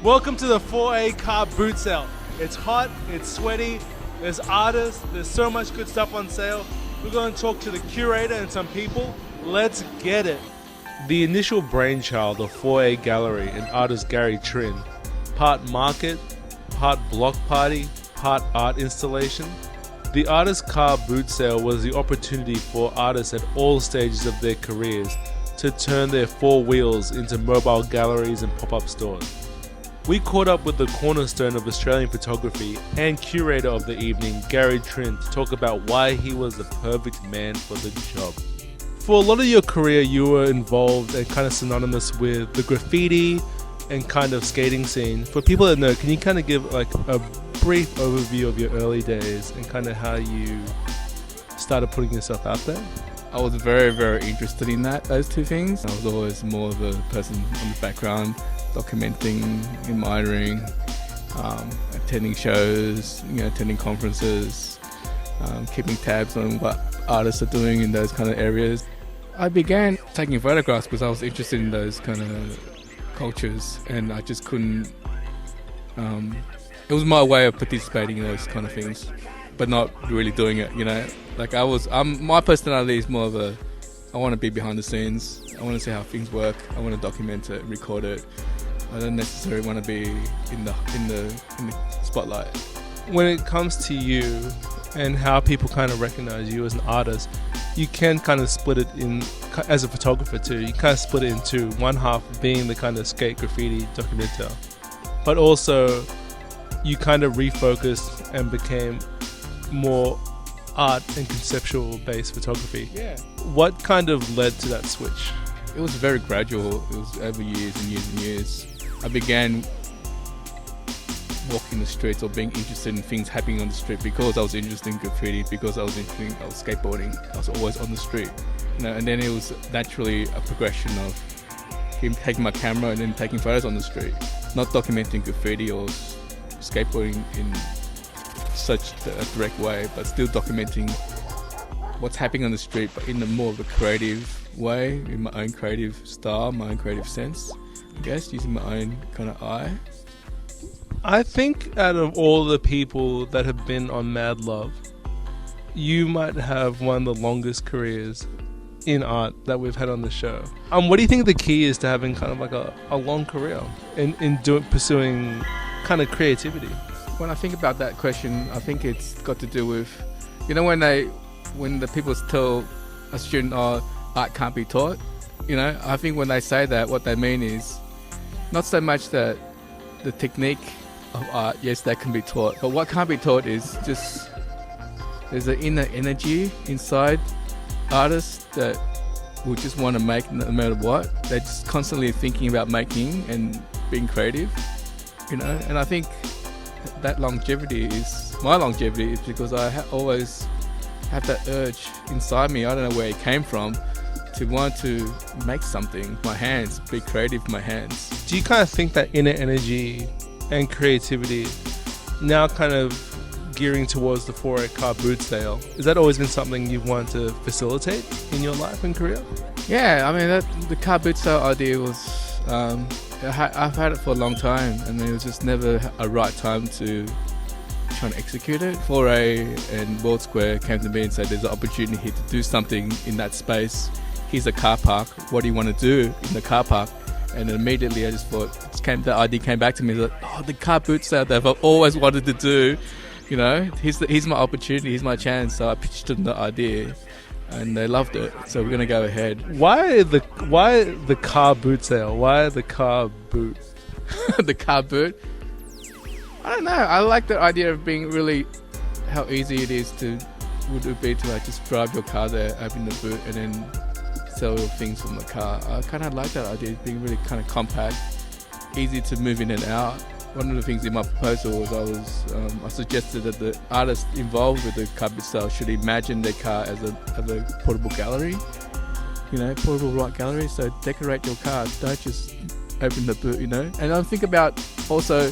Welcome to the 4A car boot sale. It's hot, it's sweaty, there's artists, there's so much good stuff on sale. We're going to talk to the curator and some people. Let's get it. The initial brainchild of 4A Gallery and artist Garry Trinh, part market, part block party, part art installation. The artist car boot sale was the opportunity for artists at all stages of their careers to turn their four wheels into mobile galleries and pop-up stores. We caught up with the cornerstone of Australian photography and curator of the evening, Garry Trinh, to talk about why he was the perfect man for the job. For a lot of your career, you were involved and kind of synonymous with the graffiti and kind of skating scene. For people that know, can you kind of give like a brief overview of your early days and kind of how you started putting yourself out there? I was very, very interested in those two things. I was always more of a person on the background, documenting, admiring, attending shows, attending conferences, keeping tabs on what artists are doing in those kind of areas. I began taking photographs because I was interested in those kind of cultures, and I just couldn't. It was my way of participating in those kind of things, but not really doing it. Like my personality is more of I want to be behind the scenes. I want to see how things work. I want to document it, record it. I don't necessarily want to be in the spotlight. When it comes to you and how people kind of recognize you as an artist, you can kind of split it in, as a photographer too, you kind of split it into one half being the kind of skate graffiti documenter, but also you kind of refocused and became more art and conceptual based photography. Yeah. What kind of led to that switch? It was very gradual. It was over years and years and years. I began walking the streets or being interested in things happening on the street because I was interested in graffiti, because I was skateboarding. I was always on the street, and then it was naturally a progression of him taking my camera and then taking photos on the street, not documenting graffiti or skateboarding in such a direct way, but still documenting what's happening on the street, but in a more of a creative way, in my own creative style, my own creative sense, I guess, using my own kind of eye. I think out of all the people that have been on Mad Love, you might have one of the longest careers in art that we've had on the show. What do you think the key is to having kind of like a long career in pursuing kind of creativity? When I think about that question, I think it's got to do with, when the people tell a student, art can't be taught, I think when they say that, what they mean is not so much that the technique of art, yes, that can be taught, but what can't be taught is just there's an inner energy inside artists that will just want to make no matter what. They're just constantly thinking about making and being creative, and I think that longevity is because I always have that urge inside me. I don't know where it came from, to want to make something, my hands, be creative with my hands. Do you kind of think that inner energy and creativity now kind of gearing towards the 4A car boot sale, has that always been something you've wanted to facilitate in your life and career? Yeah, I mean, the car boot sale idea was, I've had it for a long time, and it was just never a right time to try and execute it. 4A and World Square came to me and said, there's an opportunity here to do something in that space. Here's a car park. What do you want to do in the car park? And then immediately I just thought, the idea came back to me, like, the car boot sale that I've always wanted to do. Here's my opportunity, here's my chance. So I pitched them the idea, and they loved it. So we're gonna go ahead. Why the car boot sale? Why the car boot? The car boot. I don't know. I like the idea of being really how easy would it be to like just drive your car there, open the boot, and then sell things from the car. I kind of like that idea, being really kind of compact, easy to move in and out. One of the things in my proposal was I suggested that the artist involved with the car boot sale should imagine their car as a portable gallery, portable art gallery. So decorate your car, don't just open the boot, And I think about also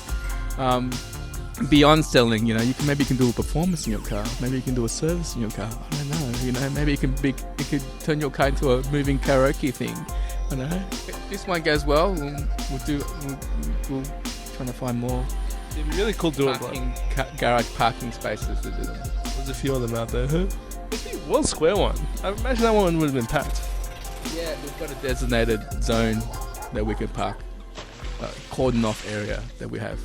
beyond selling, you can do a performance in your car, maybe you can do a service in your car. I don't know, maybe it could turn your car into a moving karaoke thing. I don't know. If this one goes well, we'll try trying to find more It'd be really cool doing garage parking spaces to do them. There's a few of them out there. One square one. I imagine that one would have been packed. Yeah, we've got a designated zone that we can park, cordon off area that we have.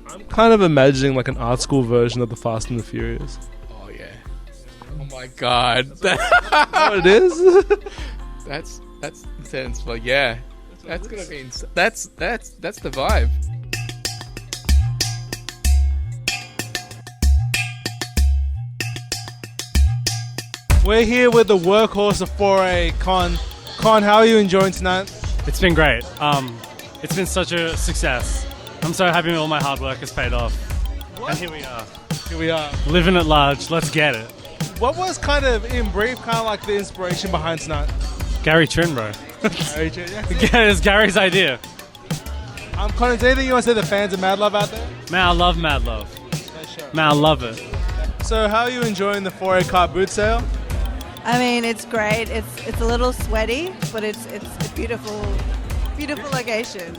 I'm kind of imagining like an art school version of the Fast and the Furious. Oh yeah. Oh my god. What it is? That's intense, but yeah. That's gonna be that's the vibe. We're here with the workhorse of 4A, Con. Con, how are you enjoying tonight? It's been great. It's been such a success. I'm so happy all my hard work has paid off. What? And here we are. Here we are. Living at large. Let's get it. What was kind of, in brief, kind of like the inspiration behind tonight? Garry Trinh, bro. Garry Trinh, yeah. It's Gary's idea. Con, is there anything you want to say to the fans of Mad Love out there? Man, I love Mad Love. Man, I love it. So how are you enjoying the 4A car boot sale? I mean, it's great. It's a little sweaty, but it's a beautiful location.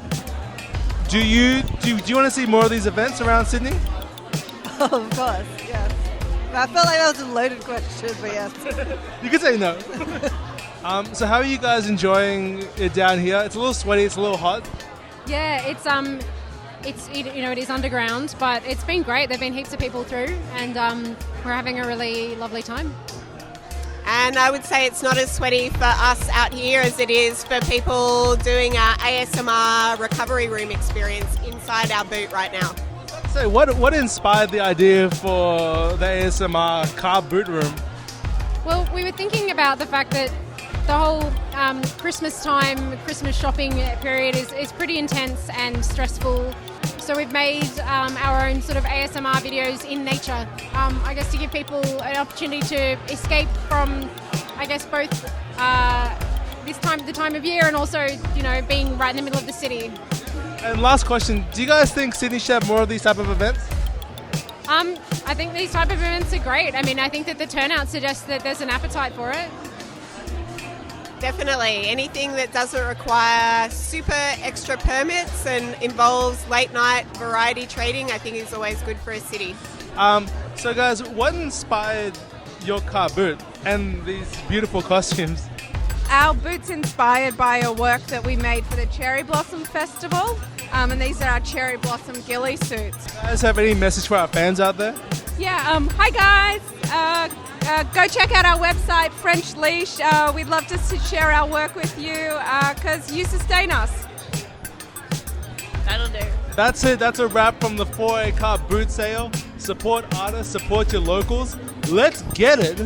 Do you want to see more of these events around Sydney? Oh, of course, yes. I felt like that was a loaded question, but yes. You could say no. So how are you guys enjoying it down here? It's a little sweaty, it's a little hot. Yeah, it is underground, but it's been great. There've been heaps of people through, and we're having a really lovely time. And I would say it's not as sweaty for us out here as it is for people doing our ASMR recovery room experience inside our boot right now. So what inspired the idea for the ASMR car boot room? Well, we were thinking about the fact that the whole Christmas shopping period is pretty intense and stressful. So we've made our own sort of ASMR videos in nature, I guess to give people an opportunity to escape from, I guess, both the time of year and also, being right in the middle of the city. And last question, do you guys think Sydney should have more of these type of events? I think these type of events are great. I mean, I think that the turnout suggests that there's an appetite for it. Definitely. Anything that doesn't require super extra permits and involves late night variety trading, I think is always good for a city. So guys, what inspired your car boot and these beautiful costumes? Our boot's inspired by a work that we made for the Cherry Blossom Festival, and these are our Cherry Blossom ghillie suits. Do you guys have any message for our fans out there? Yeah, hi guys. Go check out our website, French Leash. We'd love to share our work with you because you sustain us. That'll do. That's it. That's a wrap from the 4A car boot sale. Support artists, support your locals. Let's get it.